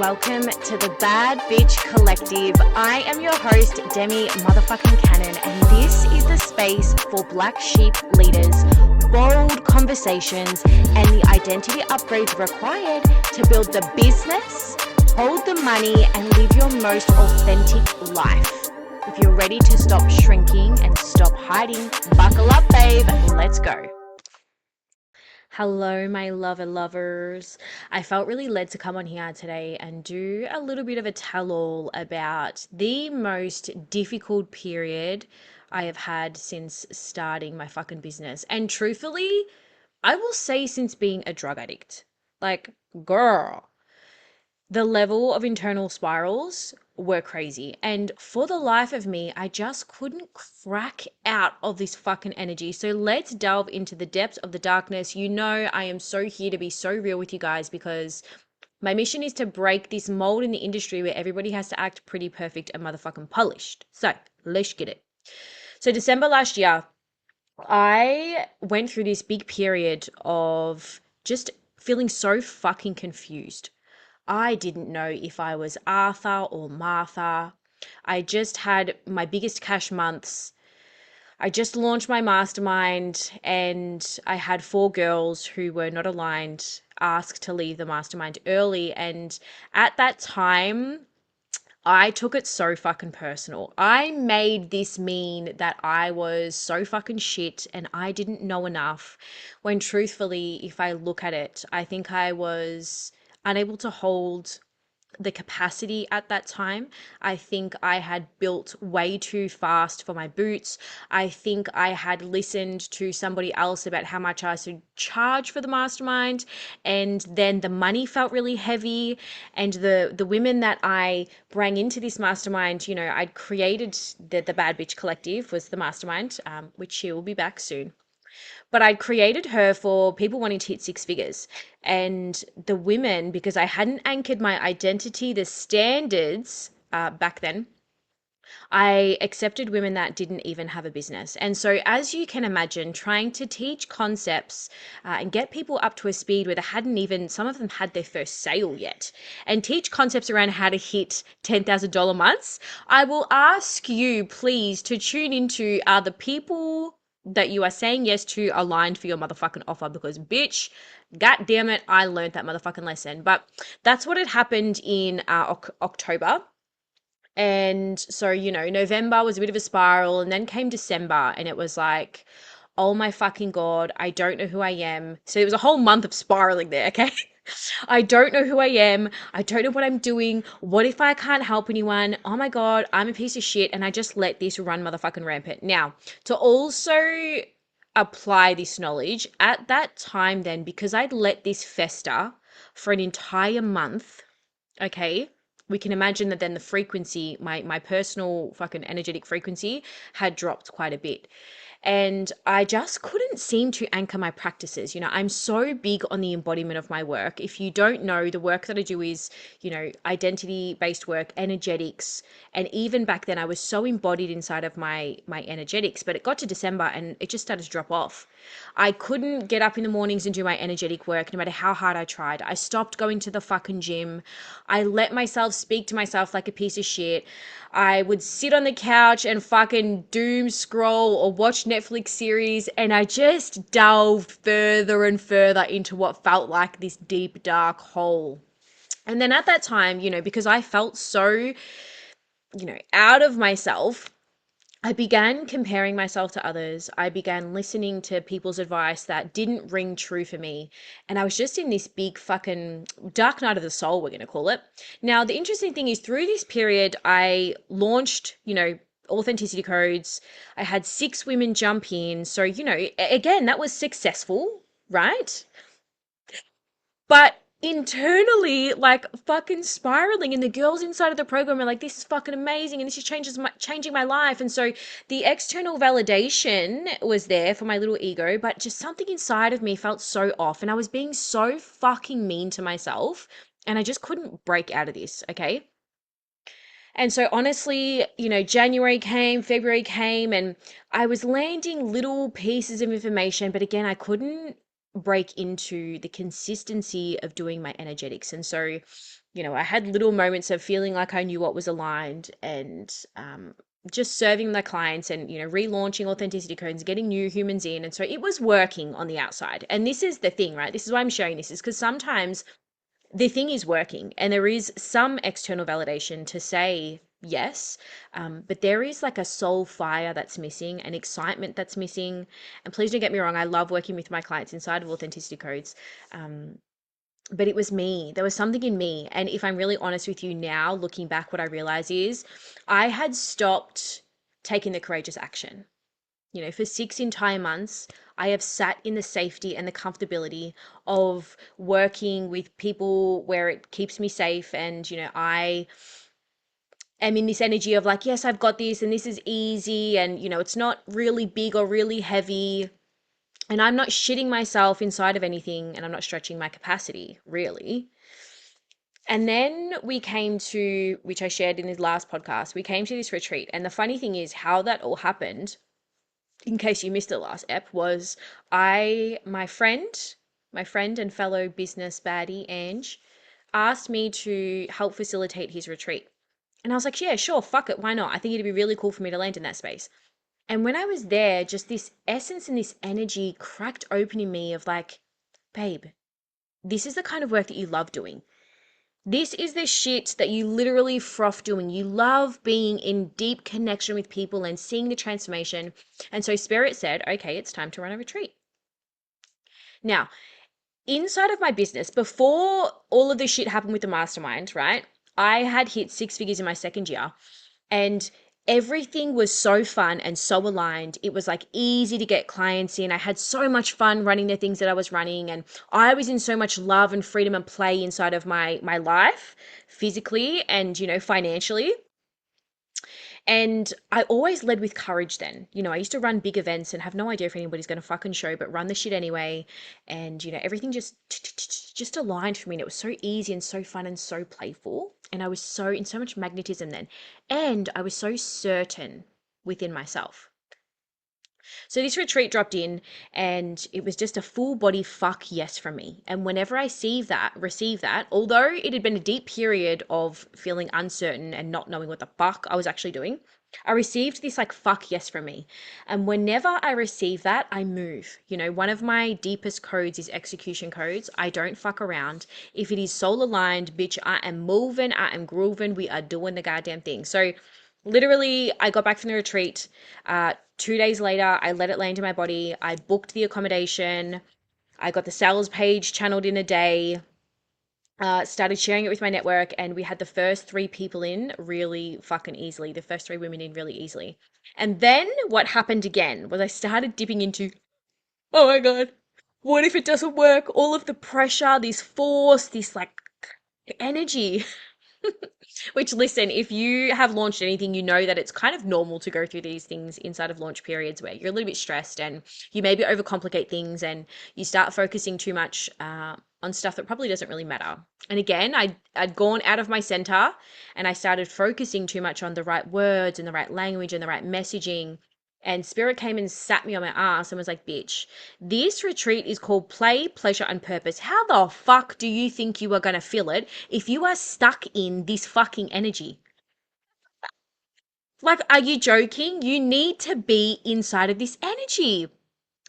welcome to the Bad Bitch Collective. I am your host, Demi motherfucking Cannon, and this is the space for black sheep leaders, bold conversations, and the identity upgrades required to build the business, hold the money, and live your most authentic life. If you're ready to stop shrinking and stop hiding, buckle up, babe. Let's go. Hello, my lovers. I felt really led to come on here today and do a little bit of a tell-all about the most difficult period I have had since starting my fucking business. And truthfully, I will say since being a drug addict. Like, girl, the level of internal spirals were crazy. And for the life of me, I just couldn't crack out of this fucking energy. So let's delve into the depths of the darkness. You know, I am so here to be so real with you guys because my mission is to break this mold in the industry where everybody has to act pretty perfect and motherfucking polished. So let's get it. So December last year, I went through this big period of just feeling so fucking confused. I didn't know if I was Arthur or Martha. I just had my biggest cash months. I just launched my mastermind and I had 4 girls who were not aligned ask to leave the mastermind early. And at that time, I took it so fucking personal. I made this mean that I was so fucking shit and I didn't know enough. When truthfully, if I look at it, I think I was unable to hold the capacity at that time. I think I had built way too fast for my boots. I think I had listened to somebody else about how much I should charge for the mastermind, and then the money felt really heavy. And the women that I bring into this mastermind, you know, I'd created the Bad Bitch Collective was the mastermind, which she will be back soon. But I created her for people wanting to hit 6 figures. And the women, because I hadn't anchored my identity, the standards back then, I accepted women that didn't even have a business. And so, as you can imagine, trying to teach concepts and get people up to a speed where they hadn't even, some of them had their first sale yet, and teach concepts around how to hit $10,000 months, I will ask you, please, to tune into are the people that you are saying yes to aligned for your motherfucking offer, because bitch, god damn it, I learned that motherfucking lesson. But that's what had happened in October. And so, you know, November was a bit of a spiral, and then came December, and it was like, oh my fucking God, I don't know who I am. So it was a whole month of spiraling there, okay? I don't know who I am. I don't know what I'm doing. What if I can't help anyone? Oh my God, I'm a piece of shit. And I just let this run motherfucking rampant. Now, to also apply this knowledge at that time, then, because I'd let this fester for an entire month, okay, we can imagine that then the frequency, my personal fucking energetic frequency had dropped quite a bit. And I just couldn't seem to anchor my practices. You know, I'm so big on the embodiment of my work. If you don't know, the work that I do is, you know, identity based work, energetics. And even back then I was so embodied inside of my energetics, but it got to December and it just started to drop off. I couldn't get up in the mornings and do my energetic work no matter how hard I tried. I stopped going to the fucking gym. I let myself speak to myself like a piece of shit. I would sit on the couch and fucking doom scroll or watch Netflix series, and I just delved further and further into what felt like this deep, dark hole. And then at that time, you know, because I felt so, you know, out of myself, I began comparing myself to others. I began listening to people's advice that didn't ring true for me. And I was just in this big fucking dark night of the soul, we're going to call it. Now, the interesting thing is through this period, I launched, you know, authenticity codes. I had 6 women jump in. So, you know, again, that was successful, right? But internally, like fucking spiraling, and the girls inside of the program are like, this is fucking amazing and this is changing my life. And so the external validation was there for my little ego, but just something inside of me felt so off, and I was being so fucking mean to myself, and I just couldn't break out of this. Okay. And so honestly, you know, January came, February came, and I was landing little pieces of information, but again, I couldn't break into the consistency of doing my energetics. And so I had little moments of feeling like I knew what was aligned, and just serving my clients, and relaunching Authenticity Codes, getting new humans in, and so it was working on the outside. And this is the thing, right? This is why I'm sharing this, is because sometimes the thing is working and there is some external validation to say yes, but there is like a soul fire that's missing, an excitement that's missing. And please don't get me wrong, I love working with my clients inside of Authenticity Codes. But it was me. There was something in me. And if I'm really honest with you now, looking back, what I realize is I had stopped taking the courageous action. For 6 entire months, I have sat in the safety and the comfortability of working with people where it keeps me safe. And, I am in this energy of like, yes, I've got this and this is easy. And, it's not really big or really heavy. And I'm not shitting myself inside of anything, and I'm not stretching my capacity, really. And then we came to, which I shared in the last podcast, we came to this retreat. And the funny thing is, how that all happened, in case you missed the last ep, was my friend and fellow business baddie, Ange, asked me to help facilitate his retreat. And I was like, yeah, sure, fuck it, why not? I think it'd be really cool for me to land in that space. And when I was there, just this essence and this energy cracked open in me of like, babe, this is the kind of work that you love doing. This is the shit that you literally froth doing. You love being in deep connection with people and seeing the transformation. And so Spirit said, okay, it's time to run a retreat. Now, inside of my business, before all of this shit happened with the mastermind, right? I had hit 6 figures in my second year, and everything was so fun and so aligned. It was like easy to get clients in. I had so much fun running the things that I was running, and I was in so much love and freedom and play inside of my life, physically and financially. And I always led with courage then. I used to run big events and have no idea if anybody's going to fucking show, but run the shit anyway. And, everything just aligned for me. And it was so easy and so fun and so playful. And I was so in so much magnetism then. And I was so certain within myself. So this retreat dropped in, and it was just a full body fuck yes from me. And whenever I receive that, although it had been a deep period of feeling uncertain and not knowing what the fuck I was actually doing, I received this like fuck yes from me. And whenever I receive that, I move. One of my deepest codes is execution codes. I don't fuck around. If it is soul aligned, bitch, I am moving, I am grooving, we are doing the goddamn thing. So literally, I got back from the retreat. 2 days later, I let it land in my body. I booked the accommodation. I got the sales page channeled in a day. Started sharing it with my network, and we had the first 3 people in really fucking easily. The first 3 women in really easily. And then what happened again was I started dipping into, oh my God, what if it doesn't work? All of the pressure, this force, this like energy. Which, listen, if you have launched anything, you know that it's kind of normal to go through these things inside of launch periods where you're a little bit stressed and you maybe overcomplicate things and you start focusing too much on stuff that probably doesn't really matter. And again, I'd gone out of my center and I started focusing too much on the right words and the right language and the right messaging. And Spirit came and sat me on my ass and was like, bitch, this retreat is called Play, Pleasure, and Purpose. How the fuck do you think you are going to feel it if you are stuck in this fucking energy? Like, are you joking? You need to be inside of this energy.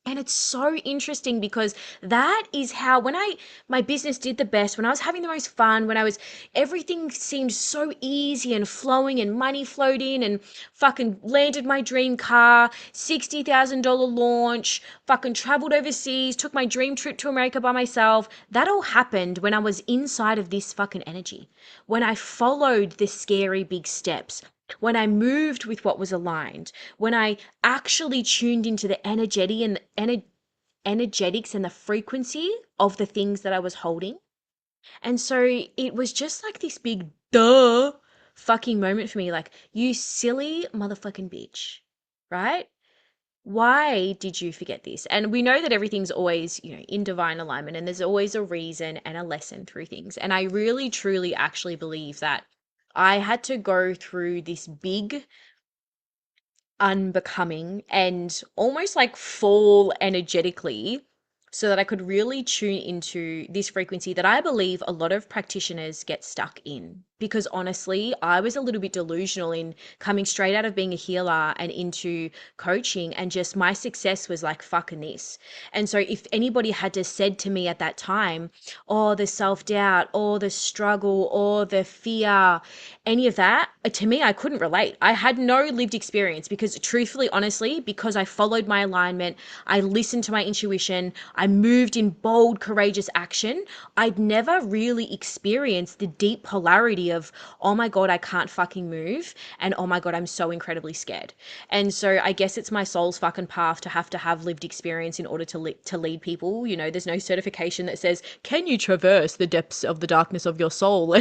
And it's so interesting because that is how, when my business did the best, when I was having the most fun, everything seemed so easy and flowing and money flowed in and fucking landed my dream car, $60,000 launch, fucking traveled overseas, took my dream trip to America by myself. That all happened when I was inside of this fucking energy. When I followed the scary big steps, when I moved with what was aligned, when I actually tuned into the energetics and the frequency of the things that I was holding. And so it was just like this big duh fucking moment for me. Like, you silly motherfucking bitch, right? Why did you forget this? And we know that everything's always, in divine alignment, and there's always a reason and a lesson through things. And I really, truly actually believe that I had to go through this big unbecoming and almost like fall energetically so that I could really tune into this frequency that I believe a lot of practitioners get stuck in. Because honestly, I was a little bit delusional in coming straight out of being a healer and into coaching, and just my success was like fucking this. And so if anybody had just said to me at that time, or the self-doubt, or the struggle, or the fear, any of that, to me, I couldn't relate. I had no lived experience because truthfully, honestly, because I followed my alignment, I listened to my intuition, I moved in bold, courageous action. I'd never really experienced the deep polarity of, oh my God, I can't fucking move. And oh my God, I'm so incredibly scared. And so I guess it's my soul's fucking path to have lived experience in order to lead people. You know, there's no certification that says, can you traverse the depths of the darkness of your soul?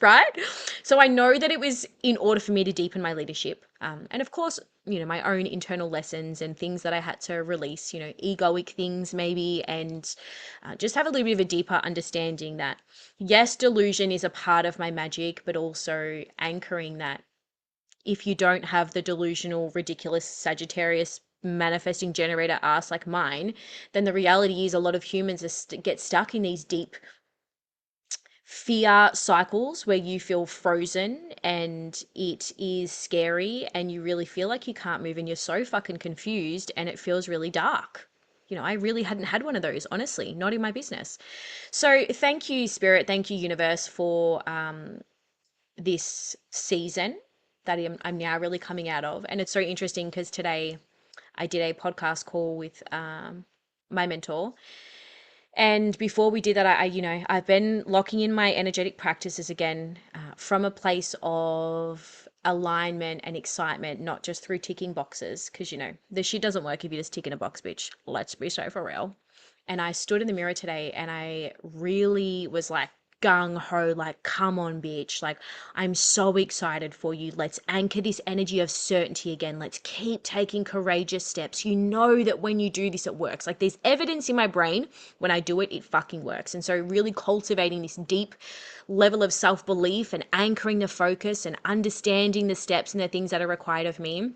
Right? So I know that it was in order for me to deepen my leadership. And of course, you know, my own internal lessons and things that I had to release, you know, egoic things maybe, and just have a little bit of a deeper understanding that, yes, delusion is a part of my magic, but also anchoring that if you don't have the delusional, ridiculous Sagittarius manifesting generator ass like mine, then the reality is a lot of humans get stuck in these deep fear cycles where you feel frozen and it is scary and you really feel like you can't move and you're so fucking confused and it feels really dark. You know, I really hadn't had one of those, honestly, not in my business. So thank you, Spirit. Thank you, Universe, for this season that I'm now really coming out of. And it's so interesting because today I did a podcast call with my mentor, and before we did that, you know, I've been locking in my energetic practices again from a place of alignment and excitement, not just through ticking boxes. Because, you know, this shit doesn't work if you just tick in a box, bitch. Let's be so for real. And I stood in the mirror today and I really was like gung ho, like, come on, bitch. Like, I'm so excited for you. Let's anchor this energy of certainty again. Let's keep taking courageous steps. You know that when you do this, it works. Like, there's evidence in my brain when I do it, it fucking works. And so, really cultivating this deep level of self belief and anchoring the focus and understanding the steps and the things that are required of me.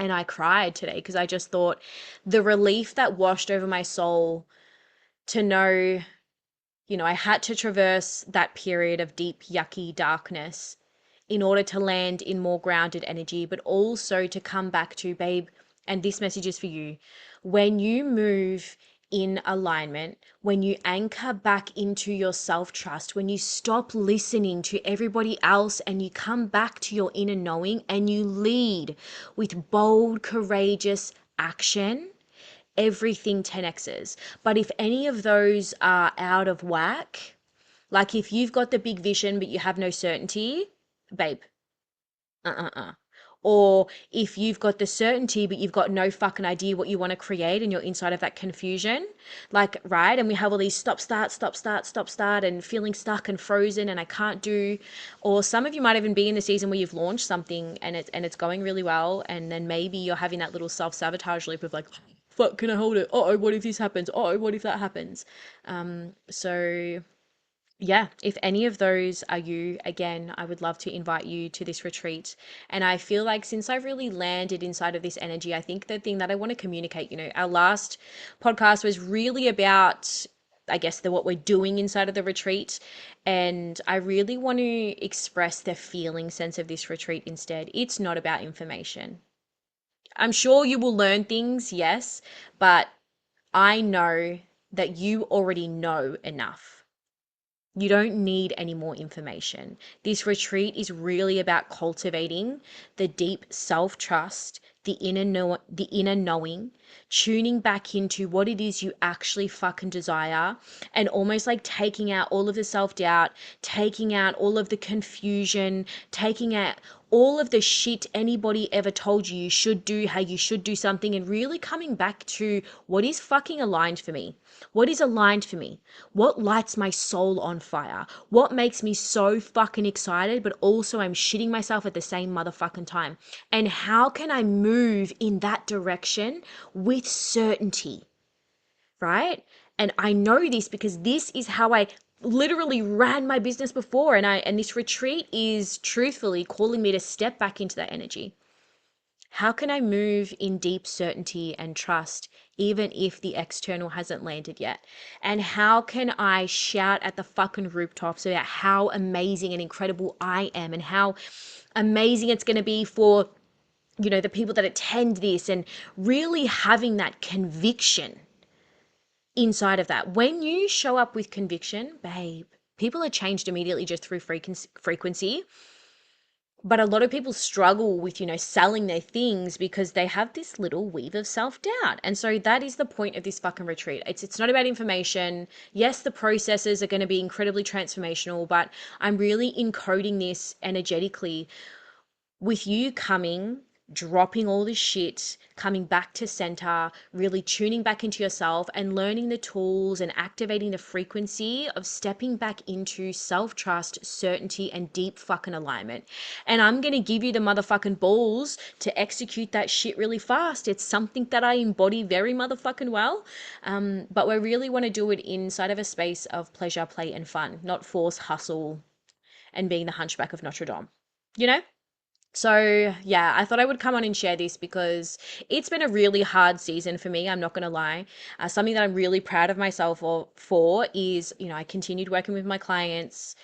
And I cried today because I just thought the relief that washed over my soul to know, you know, I had to traverse that period of deep, yucky darkness in order to land in more grounded energy, but also to come back to, babe, and this message is for you. When you move in alignment, when you anchor back into your self trust, when you stop listening to everybody else and you come back to your inner knowing and you lead with bold, courageous action, everything 10x's. But if any of those are out of whack, like if you've got the big vision but you have no certainty, babe, uh. Or if you've got the certainty but you've got no fucking idea what you want to create and you're inside of that confusion, like, right? And we have all these stop, start, and feeling stuck and frozen and I can't do. Or some of you might even be in the season where you've launched something and it's going really well, and then maybe you're having that little self-sabotage loop of like, fuck, can I hold it? Oh, what if this happens? Oh, what if that happens? So yeah, if any of those are you, again, I would love to invite you to this retreat. And I feel like since I've really landed inside of this energy, I think the thing that I want to communicate, you know, our last podcast was really about, I guess, what we're doing inside of the retreat. And I really want to express the feeling sense of this retreat instead. It's not about information. I'm sure you will learn things, yes, but I know that you already know enough. You don't need any more information. This retreat is really about cultivating the deep self-trust, the inner knowing, tuning back into what it is you actually fucking desire, and almost like taking out all of the self-doubt, taking out all of the confusion, taking out all of the shit anybody ever told you should do, how you should do something, and really coming back to what is fucking aligned for me. What is aligned for me? What lights my soul on fire? What makes me so fucking excited, but also I'm shitting myself at the same motherfucking time? And how can I move in that direction with certainty, right? And I know this because this is how I literally ran my business before, and this retreat is truthfully calling me to step back into that energy. How can I move in deep certainty and trust, even if the external hasn't landed yet? And how can I shout at the fucking rooftops about how amazing and incredible I am and how amazing it's going to be for, the people that attend this, and really having that conviction inside of that. When you show up with conviction, babe, people are changed immediately just through frequency. But a lot of people struggle with, selling their things because they have this little weave of self-doubt. And so that is the point of this fucking retreat. It's not about information. Yes, the processes are going to be incredibly transformational, but I'm really encoding this energetically with you coming, dropping all this shit, coming back to center, really tuning back into yourself and learning the tools and activating the frequency of stepping back into self-trust, certainty, and deep fucking alignment. And I'm going to give you the motherfucking balls to execute that shit really fast. It's something that I embody very motherfucking well. But we really want to do it inside of a space of pleasure, play, and fun, not force, hustle, and being the hunchback of Notre Dame, you know? So, yeah, I thought I would come on and share this because it's been a really hard season for me. I'm not going to lie. Something that I'm really proud of myself for is, I continued working with my clients.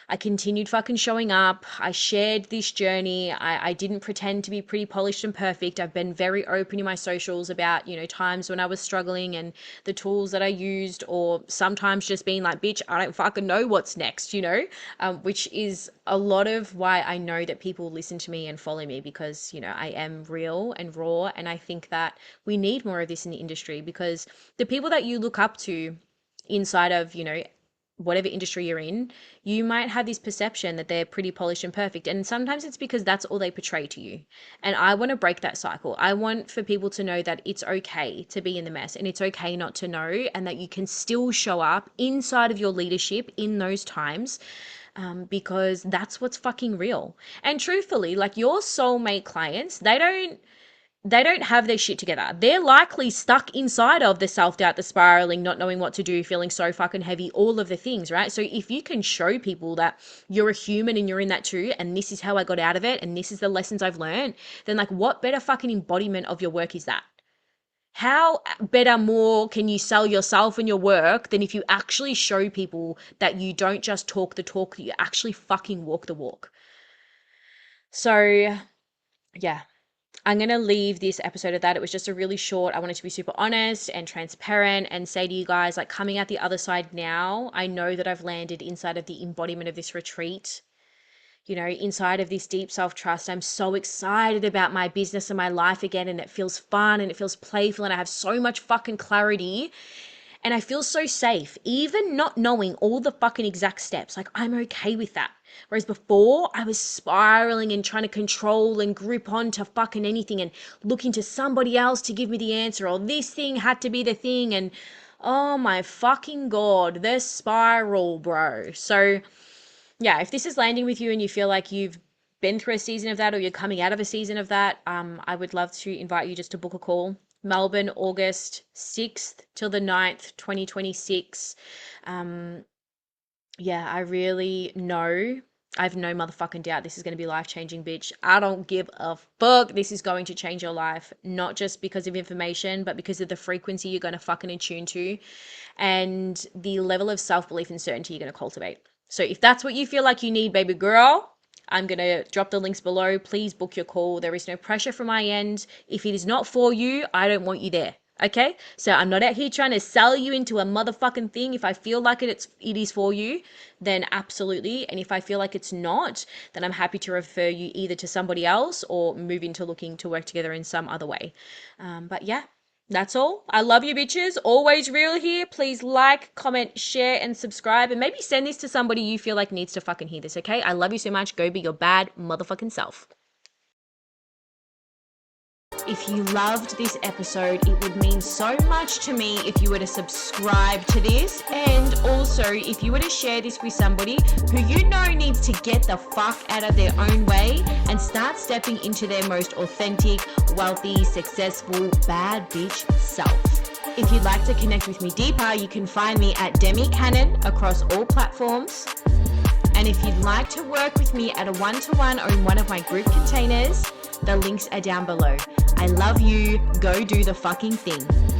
I continued fucking showing up. I shared this journey. I didn't pretend to be pretty polished and perfect. I've been very open in my socials about, times when I was struggling and the tools that I used, or sometimes just being like, bitch, I don't fucking know what's next, which is a lot of why I know that people listen to me and follow me because, I am real and raw. And I think that we need more of this in the industry because the people that you look up to inside of, whatever industry you're in, you might have this perception that they're pretty polished and perfect. And sometimes it's because that's all they portray to you. And I want to break that cycle. I want for people to know that it's okay to be in the mess and it's okay not to know, and that you can still show up inside of your leadership in those times. Because that's what's fucking real. And truthfully, like your soulmate clients, they don't have their shit together. They're likely stuck inside of the self-doubt, the spiraling, not knowing what to do, feeling so fucking heavy, all of the things, right? So if you can show people that you're a human and you're in that too, and this is how I got out of it, and this is the lessons I've learned, then like what better fucking embodiment of your work is that? How better, more can you sell yourself and your work than if you actually show people that you don't just talk the talk, that you actually fucking walk the walk? So yeah, I'm going to leave this episode at that. It was just a really short. I wanted to be super honest and transparent and say to you guys, like, coming out the other side now, I know that I've landed inside of the embodiment of this retreat, inside of this deep self-trust. I'm so excited about my business and my life again, and it feels fun and it feels playful, and I have so much fucking clarity. And I feel so safe, even not knowing all the fucking exact steps. Like, I'm okay with that. Whereas before, I was spiraling and trying to control and grip on to fucking anything and looking to somebody else to give me the answer, or this thing had to be the thing. And oh my fucking God, the spiral, bro. So yeah, if this is landing with you and you feel like you've been through a season of that, or you're coming out of a season of that, I would love to invite you just to book a call. Melbourne, August 6th till the 9th, 2026. Yeah, I really know, I've no motherfucking doubt this is going to be life-changing, bitch. I don't give a fuck. This is going to change your life, not just because of information, but because of the frequency you're going to fucking attune to and the level of self-belief and certainty you're going to cultivate. So if that's what you feel like you need, baby girl, I'm going to drop the links below. Please book your call. There is no pressure from my end. If it is not for you, I don't want you there. Okay? So I'm not out here trying to sell you into a motherfucking thing. If I feel like it is for you, then absolutely. And if I feel like it's not, then I'm happy to refer you either to somebody else or move into looking to work together in some other way. But yeah, that's all. I love you, bitches. Always real here. Please like, comment, share, and subscribe. And maybe send this to somebody you feel like needs to fucking hear this, okay? I love you so much. Go be your bad motherfucking self. If you loved this episode, it would mean so much to me if you were to subscribe to this, and also if you were to share this with somebody who you know needs to get the fuck out of their own way and start stepping into their most authentic, wealthy, successful, bad bitch self. If you'd like to connect with me deeper, you can find me at Demi Cannon across all platforms. And if you'd like to work with me at a one-to-one or in one of my group containers, The links are down below. I love you. Go do the fucking thing.